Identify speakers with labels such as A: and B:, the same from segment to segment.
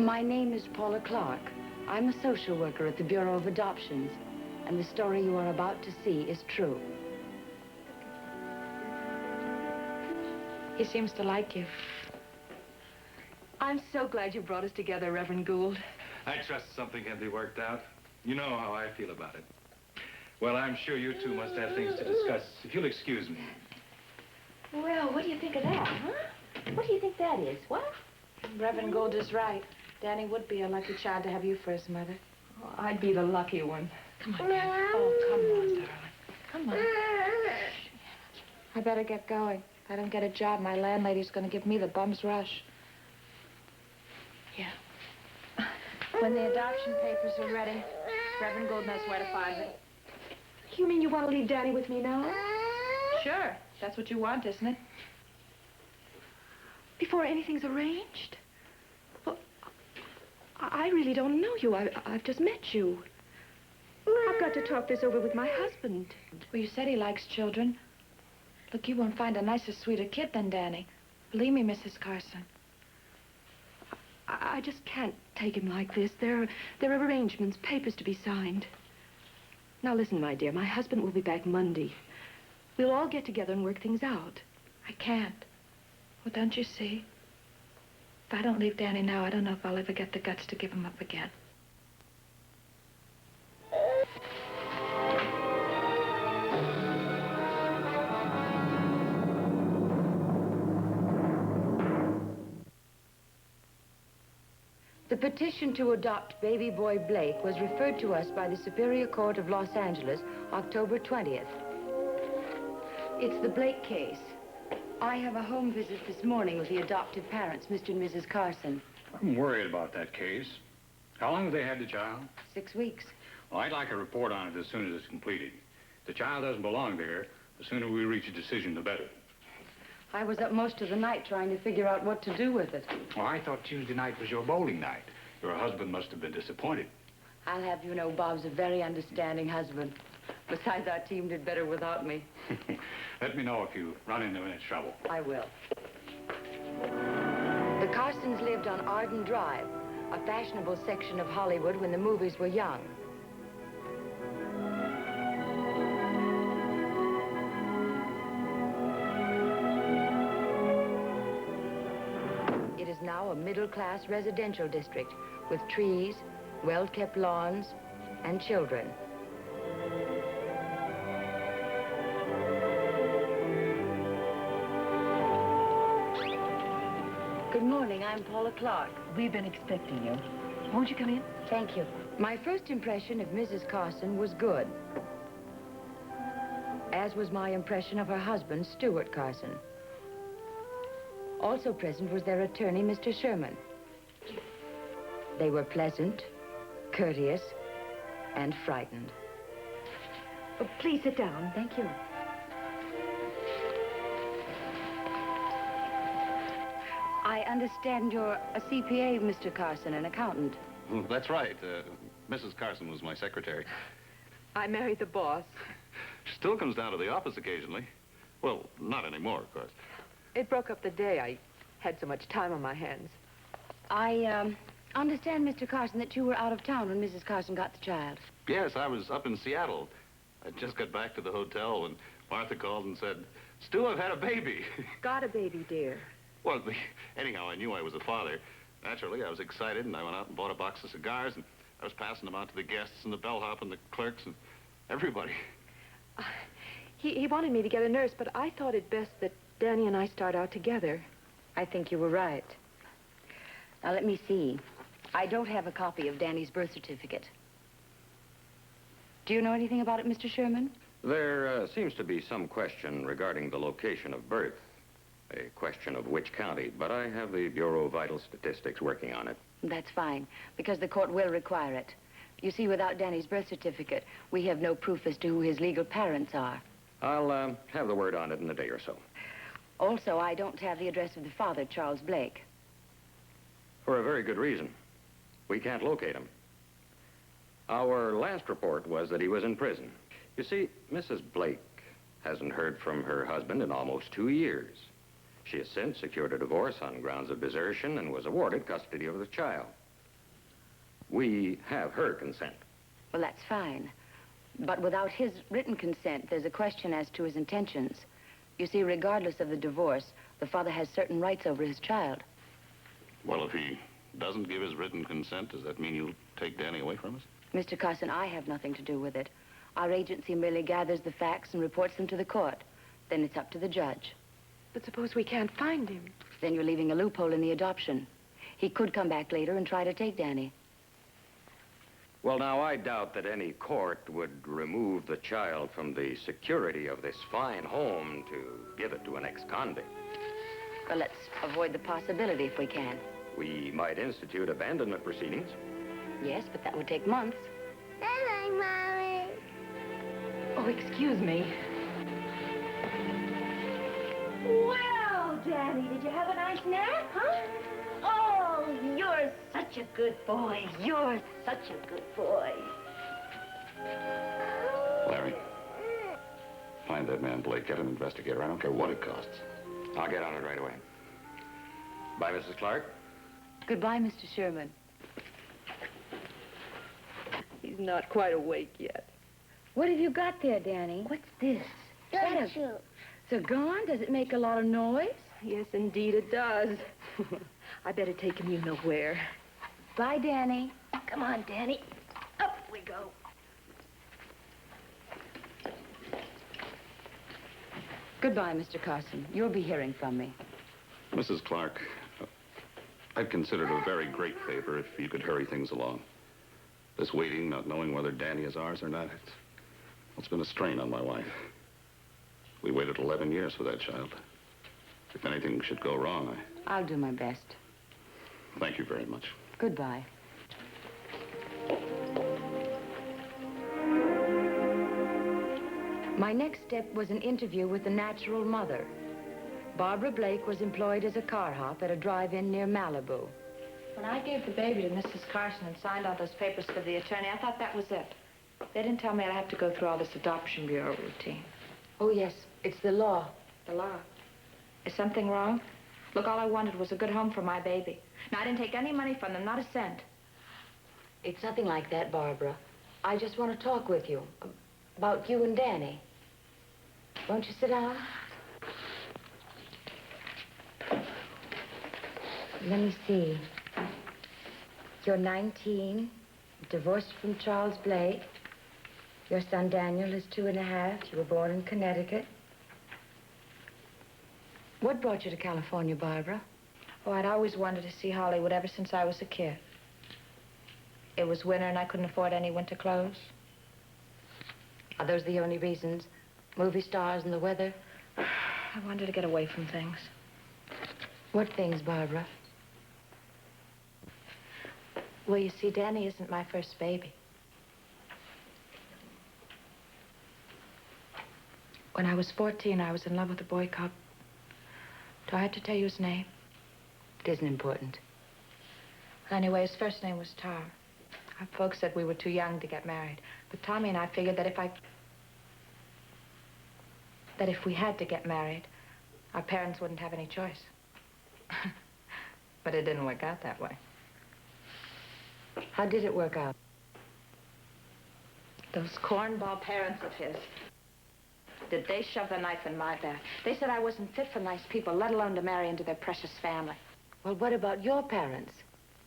A: My name is Paula Clark. I'm a social worker at the Bureau of Adoptions, and the story you are about to see is true.
B: He seems to like you. I'm so glad you brought us together, Reverend Gould.
C: I trust something can be worked out. You know how I feel about it. Well, I'm sure you two must have things to discuss. If you'll excuse me.
A: Well, what do you think of that, huh? What do you think that is? What?
B: Reverend Gould is right. Danny would be a lucky child to have you for his mother.
D: Oh, I'd be the lucky one.
B: Come on, Danny. Oh, come on, darling. Come on. I better get going. If I don't get a job, my landlady's going to give me the bum's rush. Yeah. When the adoption papers are ready, Reverend Gould knows where to find me.
D: You mean you want to leave Danny with me now?
B: Sure. That's what you want, isn't it?
D: Before anything's arranged? Well, I really don't know you. I've just met you. I've got to talk this over with my husband.
B: Well, you said he likes children. Look, you won't find a nicer, sweeter kid than Danny. Believe me, Mrs. Carson.
D: I just can't take him like this. There are arrangements, papers to be signed. Now, listen, my dear, my husband will be back Monday. We'll all get together and work things out.
B: I can't. Well, don't you see? If I don't leave Danny now, I don't know if I'll ever get the guts to give him up again.
A: The petition to adopt baby boy Blake was referred to us by the Superior Court of Los Angeles, October 20th. It's the Blake case. I have a home visit this morning with the adoptive parents, Mr. and Mrs. Carson.
E: I'm worried about that case. How long have they had the child?
A: 6 weeks.
E: Well, I'd like a report on it as soon as it's completed. If the child doesn't belong there, the sooner we reach a decision, the better.
A: I was up most of the night trying to figure out what to do with it.
E: Well, I thought Tuesday night was your bowling night. Your husband must have been disappointed.
A: I'll have you know Bob's a very understanding husband. Besides, our team did better without me.
E: Let me know if you run into any trouble.
A: I will. The Carsons lived on Arden Drive, a fashionable section of Hollywood when the movies were young. It is now a middle-class residential district with trees, well-kept lawns, and children. Good morning, I'm Paula Clark.
D: We've been expecting you. Won't you come in?
A: Thank you. My first impression of Mrs. Carson was good, as was my impression of her husband, Stuart Carson. Also present was their attorney, Mr. Sherman. They were pleasant, courteous, and frightened.
D: Oh, please sit down.
A: Thank you. I understand you're a CPA, Mr. Carson, an accountant.
F: Well, that's right. Mrs. Carson was my secretary.
D: I married the boss.
F: She still comes down to the office occasionally. Well, not anymore, of course.
D: It broke up the day. I had so much time on my hands.
A: I understand, Mr. Carson, that you were out of town when Mrs. Carson got the child.
F: Yes, I was up in Seattle. I just got back to the hotel when Martha called and said, "Stu, I've had a baby."
D: Got a baby, dear.
F: Well, anyhow, I knew I was a father. Naturally, I was excited, and I went out and bought a box of cigars, and I was passing them out to the guests and the bellhop and the clerks and everybody.
D: He wanted me to get a nurse, but I thought it best that Danny and I start out together.
A: I think you were right. Now, let me see. I don't have a copy of Danny's birth certificate. Do you know anything about it, Mr. Sherman?
G: There seems to be some question regarding the location of birth. A question of which county, but I have the Bureau of Vital Statistics working on it.
A: That's fine, because the court will require it. You see, without Danny's birth certificate, we have no proof as to who his legal parents are.
G: I'll have the word on it in a day or so.
A: Also, I don't have the address of the father, Charles Blake.
G: For a very good reason. We can't locate him. Our last report was that he was in prison. You see, Mrs. Blake hasn't heard from her husband in almost 2 years. She has since secured a divorce on grounds of desertion and was awarded custody of the child. We have her consent.
A: Well, that's fine. But without his written consent, there's a question as to his intentions. You see, regardless of the divorce, the father has certain rights over his child.
F: Well, if he doesn't give his written consent, does that mean you'll take Danny away from us?
A: Mr. Carson, I have nothing to do with it. Our agency merely gathers the facts and reports them to the court. Then it's up to the judge.
D: But suppose we can't find him.
A: Then you're leaving a loophole in the adoption. He could come back later and try to take Danny.
G: Well, now, I doubt that any court would remove the child from the security of this fine home to give it to an ex-convict.
A: Well, let's avoid the possibility if we can.
G: We might institute abandonment proceedings.
A: Yes, but that would take months.
H: Bye-bye, Mommy.
D: Oh, excuse me.
H: Well, Danny, did you have a nice nap, huh? Oh, you're such a good boy. You're such a good boy.
F: Larry, find that man Blake. Get an investigator. I don't care what it costs.
G: I'll get on it right away. Bye, Mrs. Clark.
A: Goodbye, Mr. Sherman.
D: He's not quite awake yet.
A: What have you got there, Danny? What's this?
H: Don't you?
A: It's a gun? Does it make a lot of noise?
D: Yes, indeed it does. I better take him you know where.
A: Bye, Danny.
H: Come on, Danny. Up we go.
A: Goodbye, Mr. Carson. You'll be hearing from me.
F: Mrs. Clark, I'd consider it a very great favor if you could hurry things along. This waiting, not knowing whether Danny is ours or not, it's been a strain on my wife. We waited 11 years for that child. If anything should go wrong,
A: I'll do my best.
F: thank you very much.
A: Goodbye. My next step was an interview with the natural mother. Barbara Blake was employed as a car hop at a drive-in near Malibu.
B: When I gave the baby to Mrs. Carson and signed all those papers for the attorney, I thought that was it. They didn't tell me I'd have to go through all this adoption bureau routine.
A: Oh, yes, it's the law.
B: The law. Is something wrong? Look, all I wanted was a good home for my baby. Now, I didn't take any money from them, not a cent.
A: It's nothing like that, Barbara. I just want to talk with you about you and Danny. Won't you sit down? Let me see. You're 19, divorced from Charles Blake. Your son Daniel is 2.5. You were born in Connecticut. What brought you to California, Barbara?
B: Oh, I'd always wanted to see Hollywood ever since I was a kid. It was winter and I couldn't afford any winter clothes.
A: Are those the only reasons? Movie stars and the weather?
B: I wanted to get away from things.
A: What things, Barbara?
B: Well, you see, Danny isn't my first baby. When I was 14, I was in love with a boy cop. Do I have to tell you his name?
A: It isn't important.
B: Anyway, his first name was Tar. Our folks said we were too young to get married. But Tommy and I figured that if we had to get married, our parents wouldn't have any choice. But it didn't work out that way.
A: How did it work out?
B: Those cornball parents of his. Did they shove the knife in my back? They said I wasn't fit for nice people, let alone to marry into their precious family.
A: Well, what about your parents?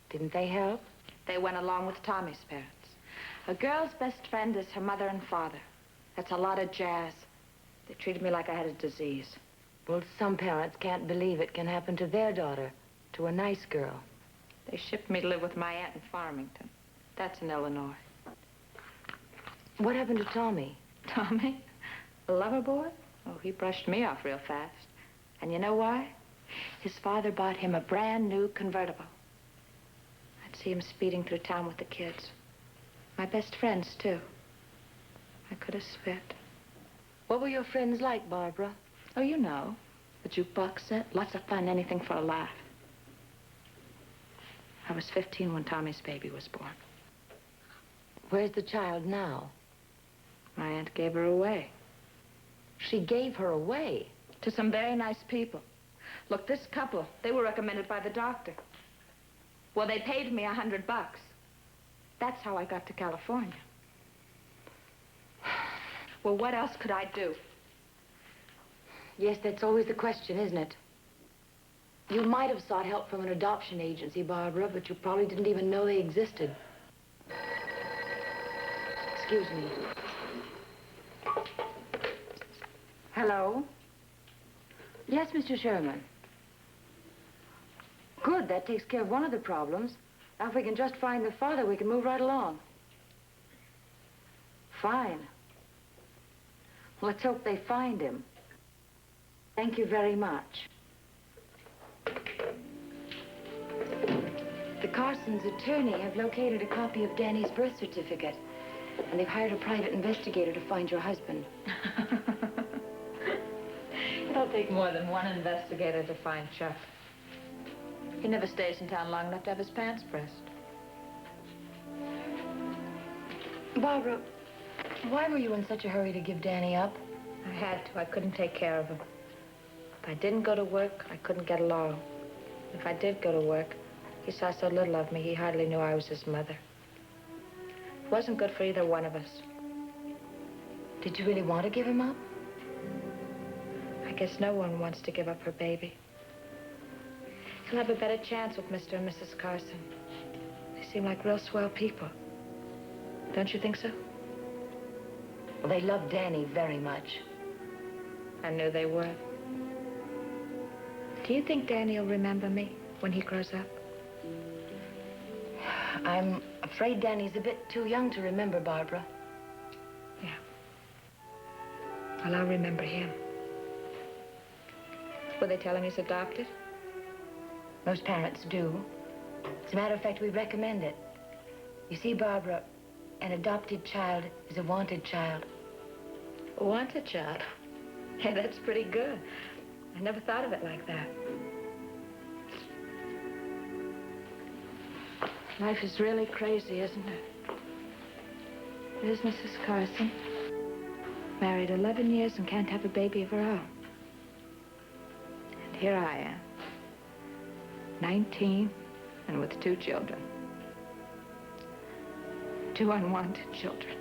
A: Didn't they help?
B: They went along with Tommy's parents. A girl's best friend is her mother and father. That's a lot of jazz. They treated me like I had a disease.
A: Well, some parents can't believe it can happen to their daughter, to a nice girl.
B: They shipped me to live with my aunt in Farmington. That's in Illinois.
A: What happened to Tommy?
B: Tommy? A lover boy? Oh, he brushed me off real fast. And you know why? His father bought him a brand new convertible. I'd see him speeding through town with the kids. My best friends, too. I could have spit.
A: What were your friends like, Barbara?
B: Oh, you know. The jukebox set, lots of fun, anything for a laugh. I was 15 when Tommy's baby was born.
A: Where's the child now?
B: My aunt gave her away.
A: She gave her away?
B: To some very nice people. Look, this couple, they were recommended by the doctor. Well, they paid me $100. That's how I got to California. Well, what else could I do?
A: Yes, that's always the question, isn't it? You might have sought help from an adoption agency, Barbara, but you probably didn't even know they existed. Excuse me. Hello? Yes, Mr. Sherman. Good, that takes care of one of the problems. Now, if we can just find the father, we can move right along. Fine. Let's hope they find him. Thank you very much. The Carsons' attorney have located a copy of Danny's birth certificate, and they've hired a private investigator to find your husband.
B: It'll take more than one investigator to find Chuck. He never stays in town long enough to have his pants pressed.
A: Barbara, why were you in such a hurry to give Danny up?
B: I had to. I couldn't take care of him. If I didn't go to work, I couldn't get along. If I did go to work, he saw so little of me, he hardly knew I was his mother. It wasn't good for either one of us.
A: Did you really want to give him up?
B: I guess no one wants to give up her baby. He'll have a better chance with Mr. and Mrs. Carson. They seem like real swell people. Don't you think so?
A: Well, they love Danny very much.
B: I knew they were. Do you think Danny will remember me when he grows up?
A: I'm afraid Danny's a bit too young to remember, Barbara.
B: Yeah. Well, I'll remember him. Will they tell him he's adopted?
A: Most parents do. As a matter of fact, we recommend it. You see, Barbara, an adopted child is a wanted child.
B: A wanted child? Hey, that's pretty good. I never thought of it like that. Life is really crazy, isn't it? There's Mrs. Carson. Married 11 years and can't have a baby of her own. And here I am. 19 and with 2 children. 2 unwanted children.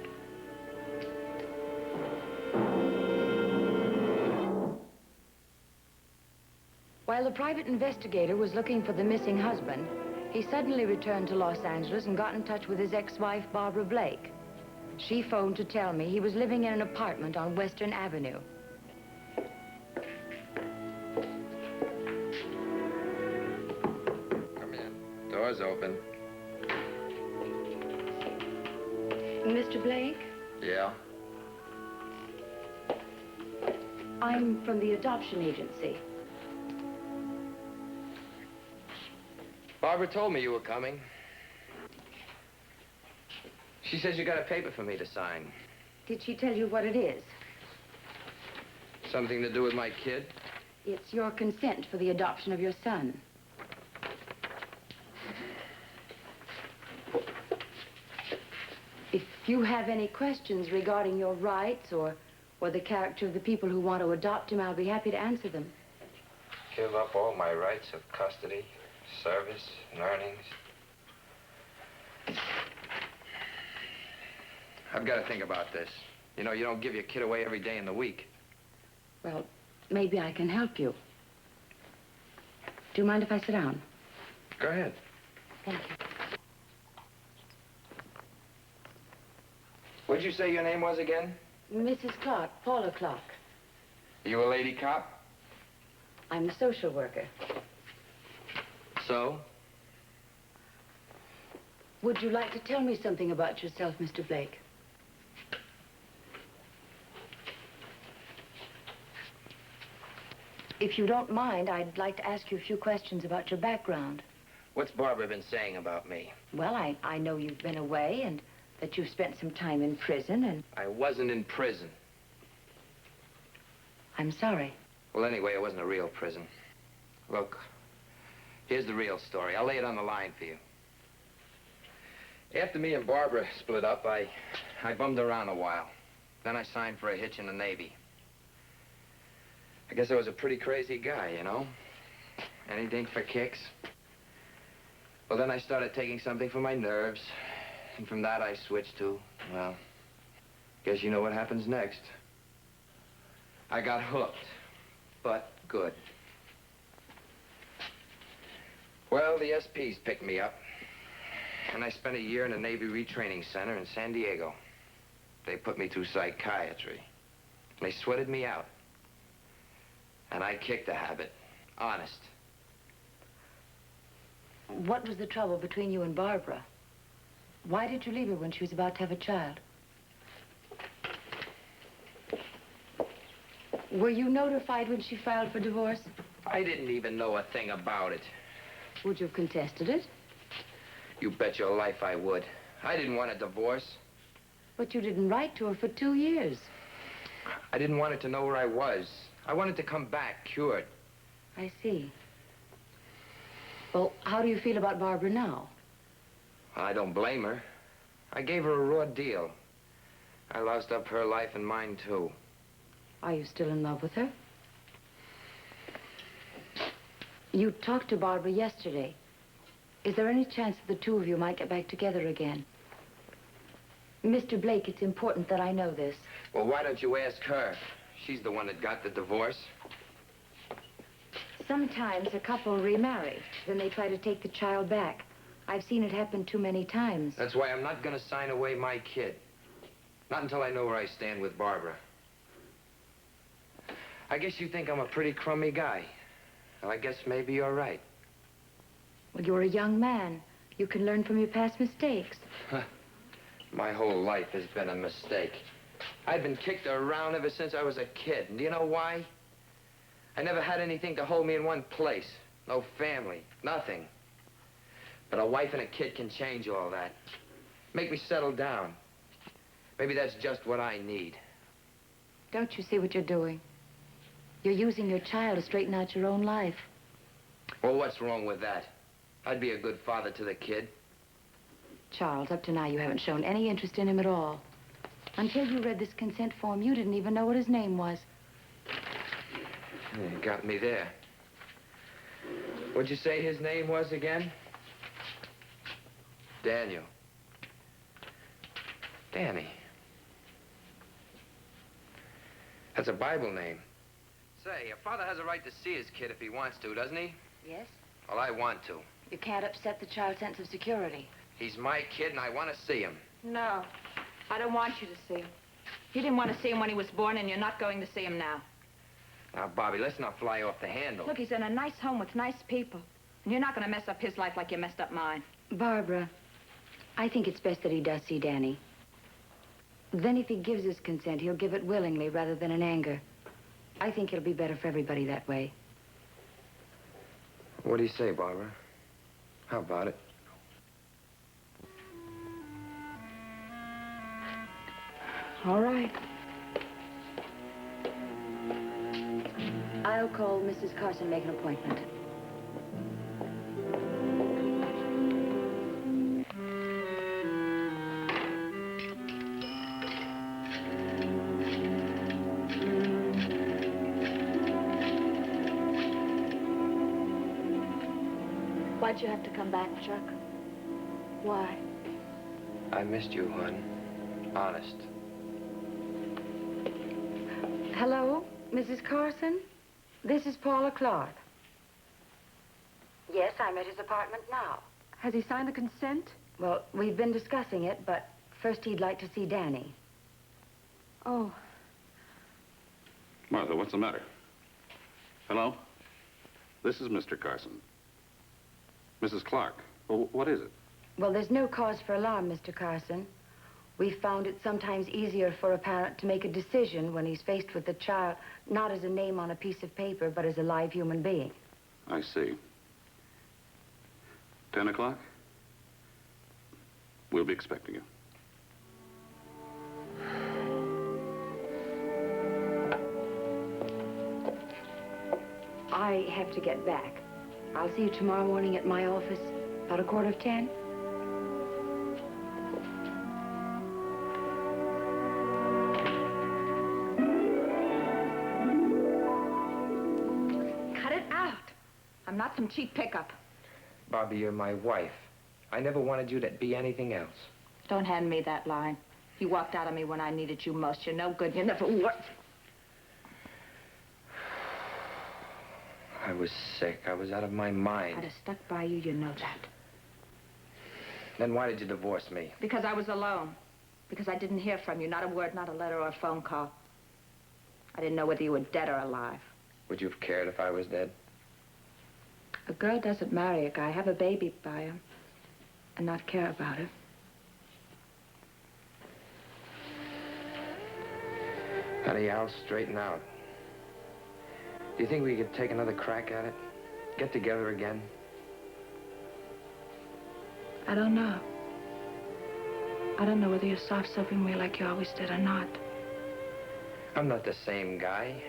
A: While the private investigator was looking for the missing husband, he suddenly returned to Los Angeles and got in touch with his ex-wife, Barbara Blake. She phoned to tell me he was living in an apartment on Western Avenue.
G: Come in. Door's open.
A: Mr. Blake?
G: Yeah?
A: I'm from the adoption agency.
I: Barbara told me you were coming. She says you got a paper for me to sign.
A: Did she tell you what it is?
I: Something to do with my kid?
A: It's your consent for the adoption of your son. If you have any questions regarding your rights or the character of the people who want to adopt him, I'll be happy to answer them.
I: Give up all my rights of custody, service, and earnings. I've got to think about this. You know, you don't give your kid away every day in the week.
A: Well, maybe I can help you. Do you mind if I sit down?
I: Go ahead.
A: Thank you.
I: What'd you say your name was again?
A: Mrs. Clark, Paula Clark.
I: You a lady cop?
A: I'm the social worker.
I: So?
A: Would you like to tell me something about yourself, Mr. Blake? If you don't mind, I'd like to ask you a few questions about your background.
I: What's Barbara been saying about me?
A: Well, I know you've been away and that you've spent some time in prison, and
I: I wasn't in prison.
A: I'm sorry.
I: Well, anyway, it wasn't a real prison. Look, here's the real story. I'll lay it on the line for you. After me and Barbara split up, I bummed around a while. Then I signed for a hitch in the Navy. I guess I was a pretty crazy guy, you know? Anything for kicks. Well, then I started taking something for my nerves, And from that, I switched to, well, guess you know what happens next. I got hooked, but good. Well, the SPs picked me up, and I spent a year in a Navy retraining center in San Diego. They put me through psychiatry. They sweated me out. And I kicked the habit. Honest.
A: What was the trouble between you and Barbara? Why did you leave her when she was about to have a child? Were you notified when she filed for divorce?
I: I didn't even know a thing about it.
A: Would you have contested it?
I: You bet your life I would. I didn't want a divorce.
A: But you didn't write to her for 2 years.
I: I didn't want her to know where I was. I wanted to come back, cured.
A: I see. Well, how do you feel about Barbara now?
I: I don't blame her. I gave her a raw deal. I loused up her life and mine, too.
A: Are you still in love with her? You talked to Barbara yesterday. Is there any chance that the two of you might get back together again? Mr. Blake, it's important that I know this.
I: Well, why don't you ask her? She's the one that got the divorce.
A: Sometimes a couple remarry, then they try to take the child back. I've seen it happen too many times.
I: That's why I'm not gonna sign away my kid. Not until I know where I stand with Barbara. I guess you think I'm a pretty crummy guy. Well, I guess maybe you're right.
A: Well, you're a young man. You can learn from your past mistakes.
I: My whole life has been a mistake. I've been kicked around ever since I was a kid. And do you know why? I never had anything to hold me in one place. No family, nothing. But a wife and a kid can change all that. Make me settle down. Maybe that's just what I need.
A: Don't you see what you're doing? You're using your child to straighten out your own life.
I: Well, what's wrong with that? I'd be a good father to the kid.
A: Charles, up to now, you haven't shown any interest in him at all. Until you read this consent form, you didn't even know what his name was.
I: You got me there. What'd you say his name was again? Daniel. Danny. That's a Bible name. Say, a father has a right to see his kid if he wants to, doesn't he?
A: Yes?
I: Well, I want to.
A: You can't upset the child's sense of security.
I: He's my kid, and I want to see him.
B: No, I don't want you to see him. You didn't want to see him when he was born, and you're not going to see him now.
I: Now, Bobby, let's not fly off the handle.
B: Look, he's in a nice home with nice people. And you're not going to mess up his life like you messed up mine.
A: Barbara, I think it's best that he does see Danny. Then if he gives his consent, he'll give it willingly rather than in anger. I think it'll be better for everybody that way.
I: What do you say, Barbara? How about it?
A: All right. I'll call Mrs. Carson, make an appointment.
B: Why'd you have to come back, Chuck? Why?
I: I missed you, hon. Honest.
A: Hello, Mrs. Carson? This is Paula Clark. Yes, I'm at his apartment now.
D: Has he signed the consent?
A: Well, we've been discussing it, but first he'd like to see Danny.
D: Oh.
F: Martha, what's the matter? Hello? This is Mr. Carson. Mrs. Clark. Well, what is it?
A: Well, there's no cause for alarm, Mr. Carson. We've found it sometimes easier for a parent to make a decision when he's faced with a child, not as a name on a piece of paper, but as a live human being.
F: I see. 10 o'clock? We'll be expecting you.
A: I have to get back. I'll see you tomorrow morning at my office, about 10:15.
B: Cut it out. I'm not some cheap pickup.
I: Bobby, you're my wife. I never wanted you to be anything else.
B: Don't hand me that line. You walked out on me when I needed you most. You're no good. You never worked.
I: I was sick. I was out of my mind.
B: I'd have stuck by you, you know that.
I: Then why did you divorce me?
B: Because I was alone. Because I didn't hear from you. Not a word, not a letter or a phone call. I didn't know whether you were dead or alive.
I: Would you have cared if I was dead?
B: A girl doesn't marry a guy, have a baby by him, and not care about it.
I: Honey, I'll straighten out. Do you think we could take another crack at it? Get together again?
B: I don't know. I don't know whether you're soft-soaping me like you always did or not.
I: I'm not the same guy.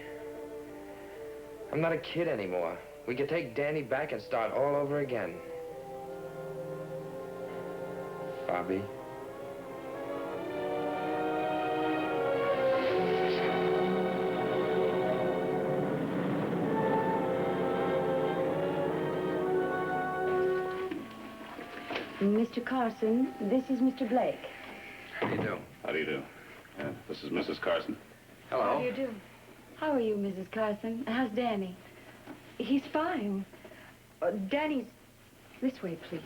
I: I'm not a kid anymore. We could take Danny back and start all over again. Bobby?
A: Mr. Carson, this is Mr. Blake.
I: How do you do?
F: How do you do? This is Mrs. Carson.
I: Hello.
A: How do you do? How are you, Mrs. Carson? How's Danny? He's fine. Danny's... This way, please.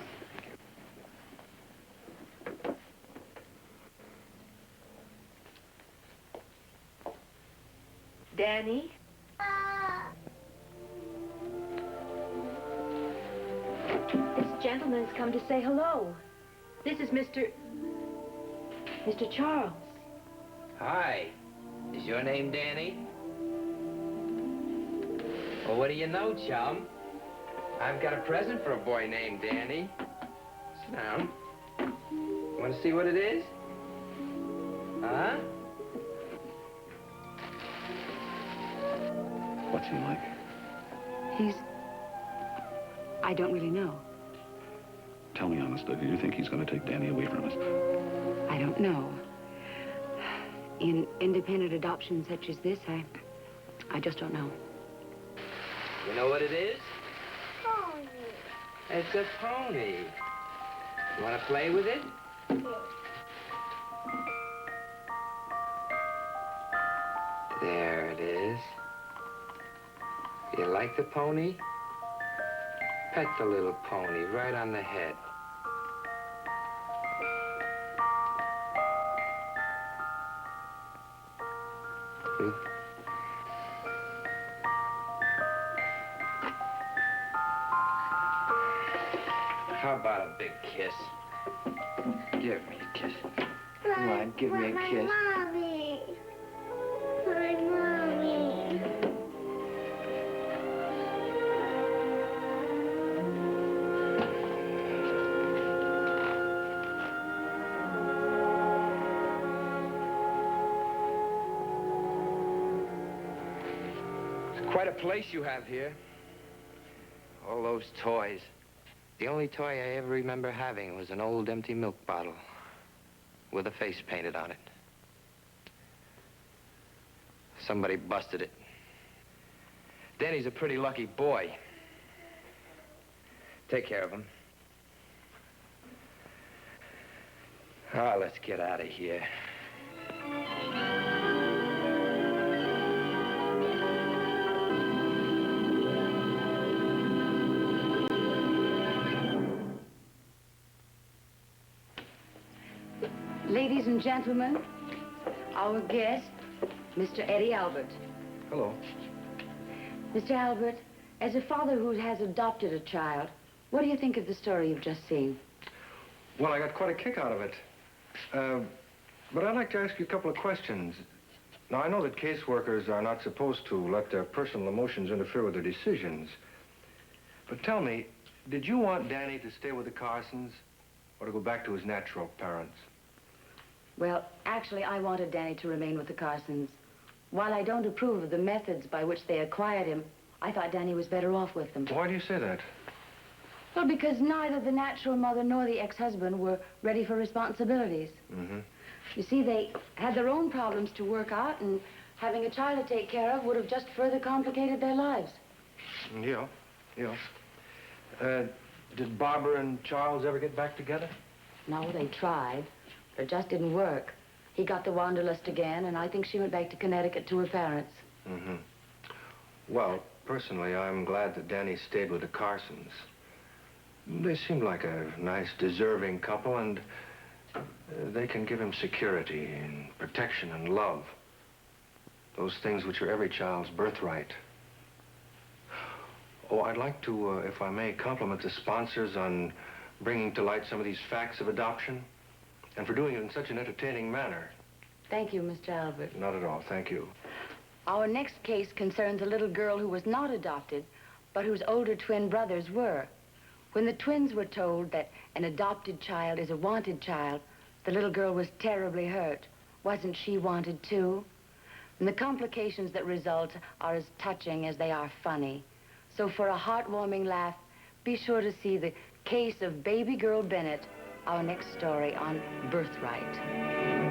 A: Danny? This gentleman's come to say hello. This is Mr. Charles.
I: Hi. Is your name Danny? Well, what do you know, chum? I've got a present for a boy named Danny. Sit down. Want to see what it is? Huh?
F: What's he like?
A: I don't really know.
F: Tell me honestly, do you think he's going to take Danny away from us?
A: I don't know. In independent adoption such as this, I just don't know.
I: You know what it is? Pony. It's a pony. You want to play with it? There it is. You like the pony? Pet the little pony right on the head. How about a big kiss? Give me a kiss. Come on, give me a kiss.
H: Mommy. My mommy.
I: It's quite a place you have here. All those toys. The only toy I ever remember having was an old empty milk bottle with a face painted on it. Somebody busted it. Danny's a pretty lucky boy. Take care of him. Ah, let's get out of here.
A: Ladies and gentlemen, our guest, Mr. Eddie Albert.
I: Hello.
A: Mr. Albert, as a father who has adopted a child, what do you think of the story you've just seen?
J: Well, I got quite a kick out of it. But I'd like to ask you a couple of questions. Now, I know that caseworkers are not supposed to let their personal emotions interfere with their decisions. But tell me, did you want Danny to stay with the Carsons or to go back to his natural parents?
A: Well, actually, I wanted Danny to remain with the Carsons. While I don't approve of the methods by which they acquired him, I thought Danny was better off with them.
J: Why do you say that?
A: Well, because neither the natural mother nor the ex-husband were ready for responsibilities.
J: Mm-hmm.
A: You see, they had their own problems to work out, and having a child to take care of would have just further complicated their lives.
J: Yeah. Did Barbara and Charles ever get back together?
A: No, they tried. But it just didn't work. He got the wanderlust again, and I think she went back to Connecticut to her parents.
J: Mm-hmm. Well, personally, I'm glad that Danny stayed with the Carsons. They seem like a nice, deserving couple, and they can give him security and protection and love. Those things which are every child's birthright. Oh, I'd like to, if I may, compliment the sponsors on bringing to light some of these facts of adoption, and for doing it in such an entertaining manner.
A: Thank you, Mr. Albert.
J: Not at all, thank you.
A: Our next case concerns a little girl who was not adopted, but whose older twin brothers were. When the twins were told that an adopted child is a wanted child, the little girl was terribly hurt. Wasn't she wanted too? And the complications that result are as touching as they are funny. So for a heartwarming laugh, be sure to see the case of baby girl Bennett, our next story on Birthright.